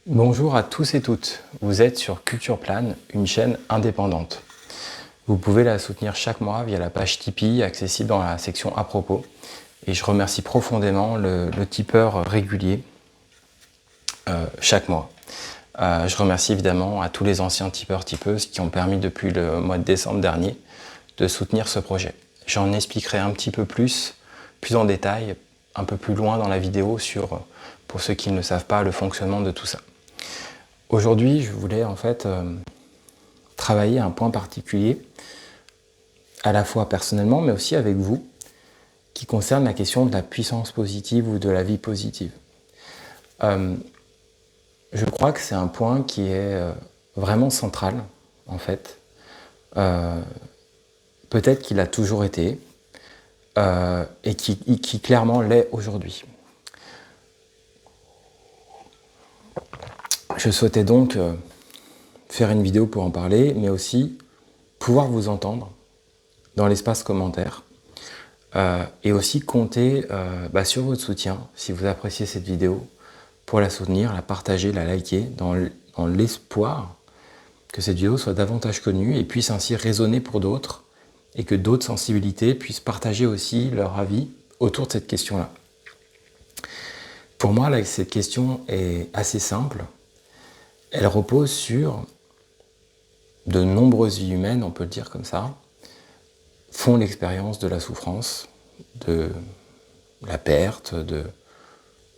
Bonjour à tous et toutes, vous êtes sur Culture Plan, une chaîne indépendante. Vous pouvez la soutenir chaque mois via la page Tipeee accessible dans la section à propos. Et je remercie profondément le tipeur régulier chaque mois. Je remercie évidemment à tous les anciens tipeurs-tipeuses qui ont permis depuis le mois de décembre dernier de soutenir ce projet. J'en expliquerai un petit peu plus en détail, un peu plus loin dans la vidéo pour ceux qui ne savent pas, le fonctionnement de tout ça. Aujourd'hui, je voulais en fait travailler un point particulier, à la fois personnellement, mais aussi avec vous, qui concerne la question de la puissance positive ou de la vie positive. Je crois que c'est un point qui est vraiment central, en fait. Peut-être qu'il a toujours été, et qui clairement l'est aujourd'hui. Je souhaitais donc faire une vidéo pour en parler, mais aussi pouvoir vous entendre dans l'espace commentaire et aussi compter sur votre soutien si vous appréciez cette vidéo pour la soutenir, la partager, la liker dans l'espoir que cette vidéo soit davantage connue et puisse ainsi résonner pour d'autres et que d'autres sensibilités puissent partager aussi leur avis autour de cette question-là. Pour moi, là, cette question est assez simple. Elle repose sur de nombreuses vies humaines, on peut le dire comme ça, font l'expérience de la souffrance, de la perte,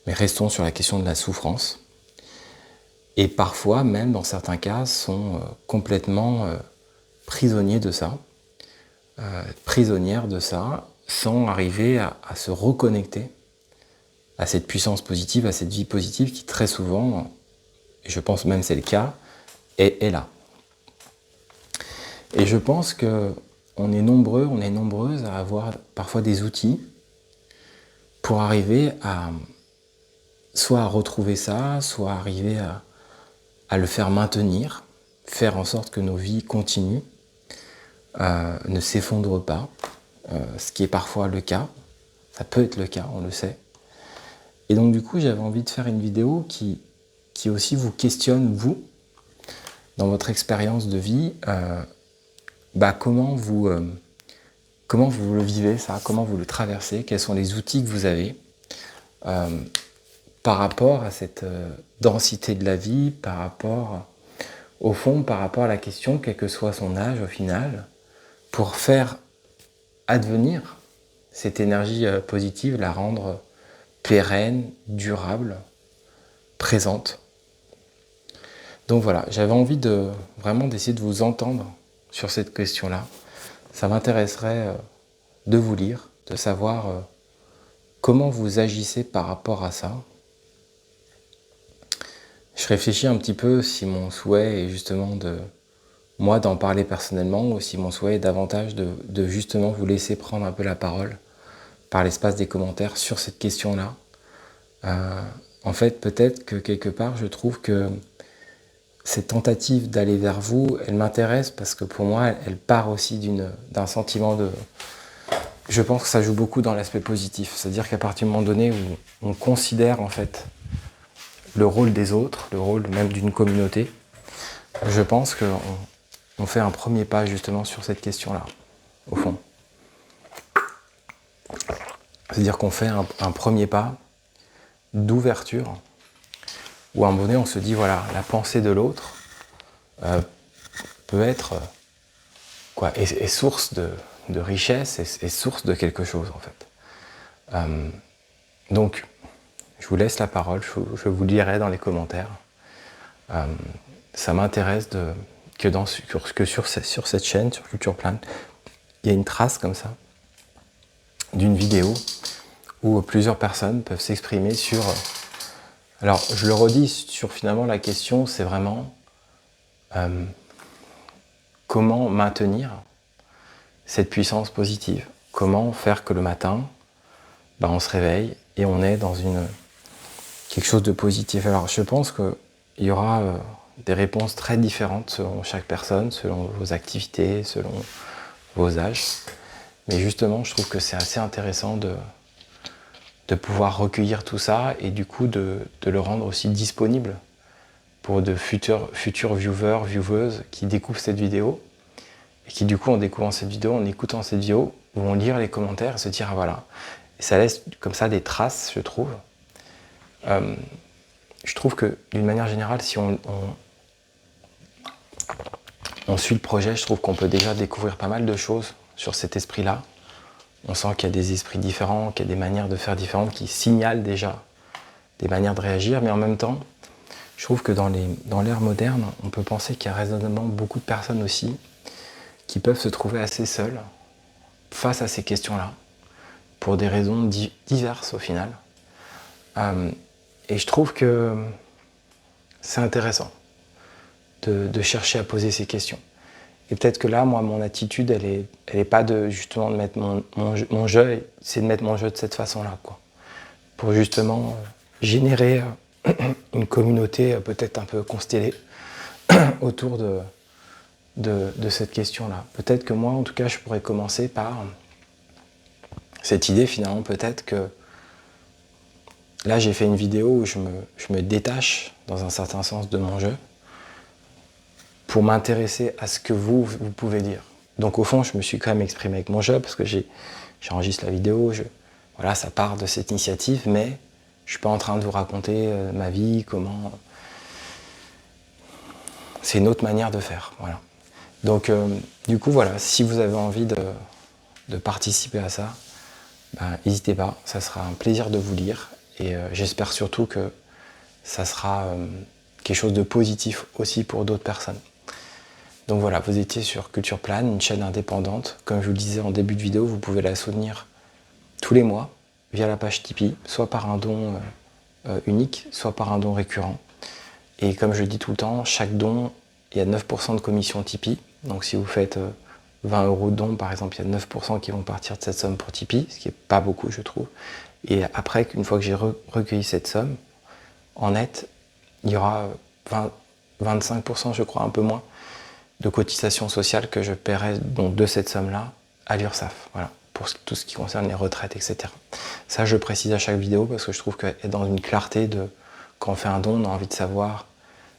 mais restons sur la question de la souffrance. Et parfois, même dans certains cas, sont complètement prisonniers de ça, prisonnières de ça, sans arriver à se reconnecter à cette puissance positive, à cette vie positive qui très souvent, et je pense même c'est le cas, est là. Et je pense qu'on est nombreux, on est nombreuses à avoir parfois des outils pour arriver à soit à retrouver ça, soit arriver à le faire maintenir, faire en sorte que nos vies continuent, ne s'effondrent pas, ce qui est parfois le cas, ça peut être le cas, on le sait. Et donc du coup, j'avais envie de faire une vidéo qui aussi vous questionne, vous, dans votre expérience de vie, comment vous le vivez ça, comment vous le traversez, quels sont les outils que vous avez par rapport à cette densité de la vie, par rapport à la question, quel que soit son âge au final, pour faire advenir cette énergie positive, la rendre pérenne, durable, présente. Donc voilà, j'avais envie vraiment d'essayer de vous entendre sur cette question-là. Ça m'intéresserait de vous lire, de savoir comment vous agissez par rapport à ça. Je réfléchis un petit peu si mon souhait est justement moi d'en parler personnellement ou si mon souhait est davantage de justement vous laisser prendre un peu la parole par l'espace des commentaires sur cette question-là. En fait, peut-être que quelque part, je trouve que cette tentative d'aller vers vous, elle m'intéresse parce que pour moi, elle part aussi d'un sentiment de... Je pense que ça joue beaucoup dans l'aspect positif. C'est-à-dire qu'à partir du moment donné où on considère en fait le rôle des autres, le rôle même d'une communauté, je pense qu'on fait un premier pas justement sur cette question-là, au fond. C'est-à-dire qu'on fait un premier pas d'ouverture, où à un moment donné on se dit, voilà, la pensée de l'autre peut être est source de richesse, est source de quelque chose en fait. Donc, je vous laisse la parole, je vous lirai dans les commentaires. Ça m'intéresse que sur cette chaîne, sur Culture Plan, il y a une trace comme ça, d'une vidéo où plusieurs personnes peuvent s'exprimer sur... Alors, je le redis, sur finalement la question, c'est vraiment comment maintenir cette puissance positive. Comment faire que le matin, on se réveille et on est dans quelque chose de positif. Alors, je pense qu'il y aura des réponses très différentes selon chaque personne, selon vos activités, selon vos âges. Mais justement, je trouve que c'est assez intéressant de pouvoir recueillir tout ça et du coup de le rendre aussi disponible pour de futurs viewers, vieweuses qui découvrent cette vidéo et qui du coup en découvrant cette vidéo, en écoutant cette vidéo, vont lire les commentaires et se dire ah voilà. Et ça laisse comme ça des traces, je trouve. Je trouve que d'une manière générale, si on suit le projet, je trouve qu'on peut déjà découvrir pas mal de choses sur cet esprit-là. On sent qu'il y a des esprits différents, qu'il y a des manières de faire différentes qui signalent déjà des manières de réagir, mais en même temps, je trouve que dans l'ère moderne, on peut penser qu'il y a raisonnablement beaucoup de personnes aussi qui peuvent se trouver assez seules face à ces questions-là, pour des raisons diverses au final. Et je trouve que c'est intéressant de chercher à poser ces questions. Et peut-être que là, moi, mon attitude, elle est pas justement de mettre mon jeu, c'est de mettre mon jeu de cette façon-là, quoi. Pour justement générer une communauté peut-être un peu constellée autour de cette question-là. Peut-être que moi, en tout cas, je pourrais commencer par cette idée, finalement, peut-être que là, j'ai fait une vidéo où je me détache, dans un certain sens, de mon jeu, pour m'intéresser à ce que vous pouvez dire. Donc au fond, je me suis quand même exprimé avec mon jeu, parce que j'enregistre la vidéo, voilà, ça part de cette initiative, mais je suis pas en train de vous raconter ma vie, comment... C'est une autre manière de faire, voilà. Donc du coup, voilà, si vous avez envie de participer à ça, ben, n'hésitez pas, ça sera un plaisir de vous lire, et j'espère surtout que ça sera quelque chose de positif aussi pour d'autres personnes. Donc voilà, vous étiez sur Culture Plane, une chaîne indépendante. Comme je vous le disais en début de vidéo, vous pouvez la soutenir tous les mois via la page Tipeee, soit par un don unique, soit par un don récurrent. Et comme je le dis tout le temps, chaque don, il y a 9% de commission Tipeee. Donc si vous faites 20 € de don, par exemple, il y a 9% qui vont partir de cette somme pour Tipeee, ce qui n'est pas beaucoup, je trouve. Et après, une fois que j'ai recueilli cette somme, en net, il y aura 25%, je crois, un peu moins, de cotisations sociales que je paierai donc de cette somme-là à l'URSSAF, voilà, pour tout ce qui concerne les retraites, etc. Ça, je précise à chaque vidéo parce que je trouve qu'elle est dans une clarté de quand on fait un don, on a envie de savoir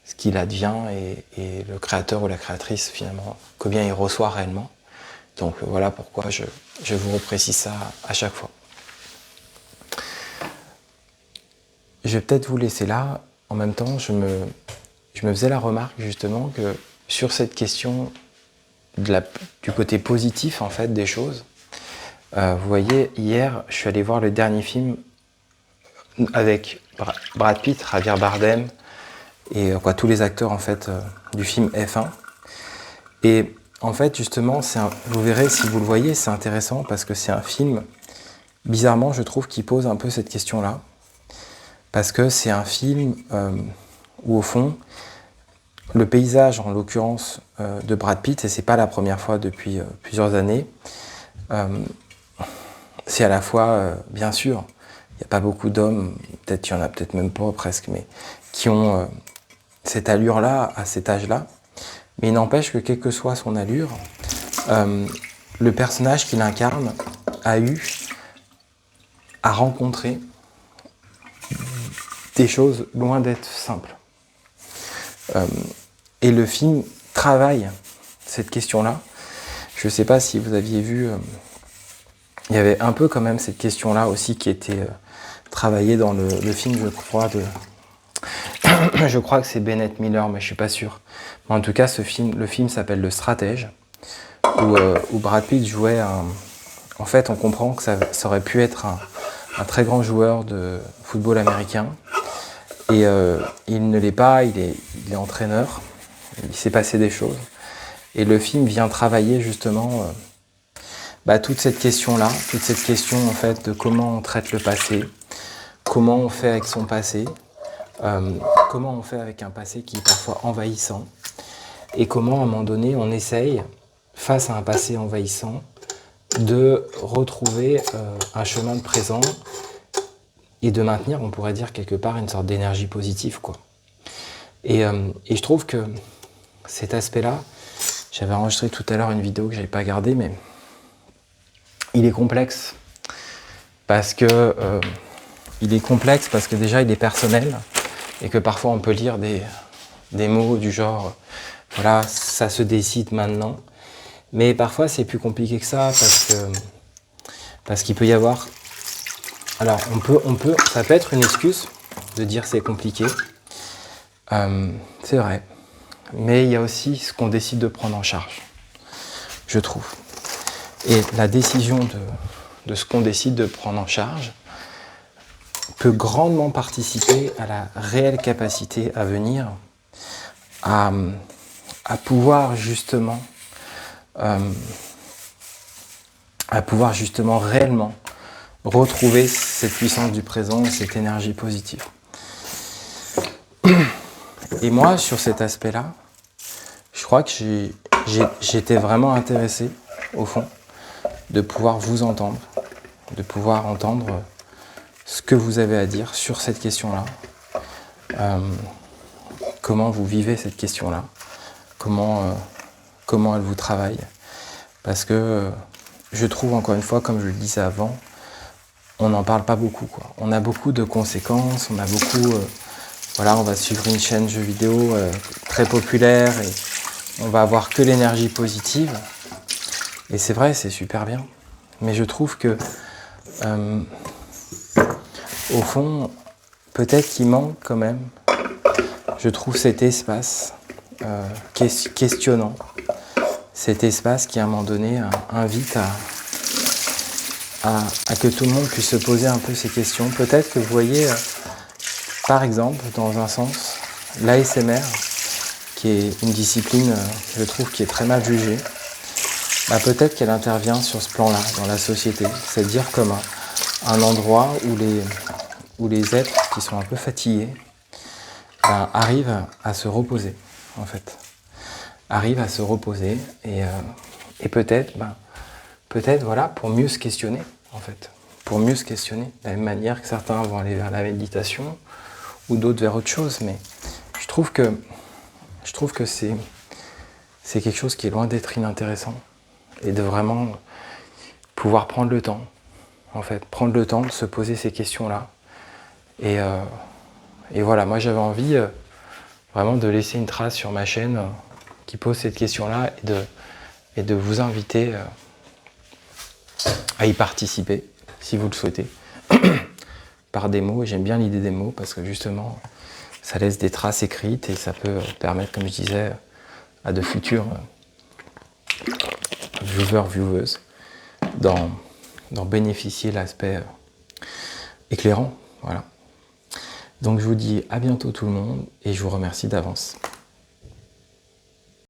ce qu'il advient et le créateur ou la créatrice, finalement, combien il reçoit réellement. Donc voilà pourquoi je vous reprécise ça à chaque fois. Je vais peut-être vous laisser là. En même temps, je me faisais la remarque justement que sur cette question du côté positif en fait des choses, vous voyez, hier, je suis allé voir le dernier film avec Brad Pitt, Javier Bardem et tous les acteurs en fait du film F1. Et en fait, justement, vous verrez si vous le voyez, c'est intéressant parce que c'est un film, bizarrement, je trouve, qui pose un peu cette question-là. Parce que c'est un film où, au fond, le paysage, en l'occurrence, de Brad Pitt, et c'est pas la première fois depuis plusieurs années, c'est à la fois, bien sûr, il n'y a pas beaucoup d'hommes, peut-être il y en a peut-être même pas presque, mais qui ont cette allure-là, à cet âge-là. Mais il n'empêche que, quelle que soit son allure, le personnage qu'il incarne a rencontré des choses loin d'être simples. Et le film travaille cette question-là. Je ne sais pas si vous aviez vu, il y avait un peu quand même cette question-là aussi qui était travaillée dans le film, je crois, je crois que c'est Bennett Miller, mais je ne suis pas sûr. Mais en tout cas, le film s'appelle Le Stratège, où Brad Pitt jouait en fait, on comprend que ça aurait pu être un très grand joueur de football américain. Et il ne l'est pas, il est entraîneur, il s'est passé des choses. Et le film vient travailler justement toute cette question-là, toute cette question en fait de comment on traite le passé, comment on fait avec son passé, comment on fait avec un passé qui est parfois envahissant, et comment à un moment donné on essaye, face à un passé envahissant, de retrouver un chemin de présent et de maintenir, on pourrait dire quelque part, une sorte d'énergie positive, quoi. Et je trouve que cet aspect-là, j'avais enregistré tout à l'heure une vidéo que j'avais pas gardée, mais il est complexe parce que déjà il est personnel et que parfois on peut lire des mots du genre, voilà, ça se décide maintenant. Mais parfois, c'est plus compliqué que ça parce qu'il peut y avoir... Alors, ça peut être une excuse de dire c'est compliqué. C'est vrai. Mais il y a aussi ce qu'on décide de prendre en charge, je trouve. Et la décision de ce qu'on décide de prendre en charge peut grandement participer à la réelle capacité à venir à pouvoir justement réellement retrouver cette puissance du présent et cette énergie positive. Et moi, sur cet aspect-là, je crois que j'étais vraiment intéressé, au fond, de pouvoir vous entendre, de pouvoir entendre ce que vous avez à dire sur cette question-là. Comment vous vivez cette question-là, comment elle vous travaille. Parce que je trouve, encore une fois, comme je le disais avant, on n'en parle pas beaucoup, quoi. On a beaucoup de conséquences, on a beaucoup... voilà, on va suivre une chaîne jeux vidéo très populaire et on va avoir que l'énergie positive. Et c'est vrai, c'est super bien. Mais je trouve que, au fond, peut-être qu'il manque quand même, je trouve, cet espace questionnant. Cet espace qui, à un moment donné, invite à que tout le monde puisse se poser un peu ces questions. Peut-être que vous voyez, par exemple, dans un sens, l'ASMR, qui est une discipline, je trouve, qui est très mal jugée, bah, peut-être qu'elle intervient sur ce plan-là, dans la société. C'est-à-dire comme un endroit où les êtres qui sont un peu fatigués arrivent à se reposer, en fait. Arrivent à se reposer et peut-être, voilà, pour mieux se questionner, en fait. Pour mieux se questionner. De la même manière que certains vont aller vers la méditation ou d'autres vers autre chose. Mais je trouve que c'est quelque chose qui est loin d'être inintéressant. Et de vraiment pouvoir prendre le temps, en fait. Prendre le temps de se poser ces questions-là. Et voilà, moi j'avais envie vraiment de laisser une trace sur ma chaîne qui pose cette question-là et de vous inviter à y participer, si vous le souhaitez, par des mots. Et j'aime bien l'idée des mots parce que justement, ça laisse des traces écrites et ça peut permettre, comme je disais, à de futurs viewers, d'en bénéficier l'aspect éclairant. Voilà. Donc je vous dis à bientôt tout le monde et je vous remercie d'avance.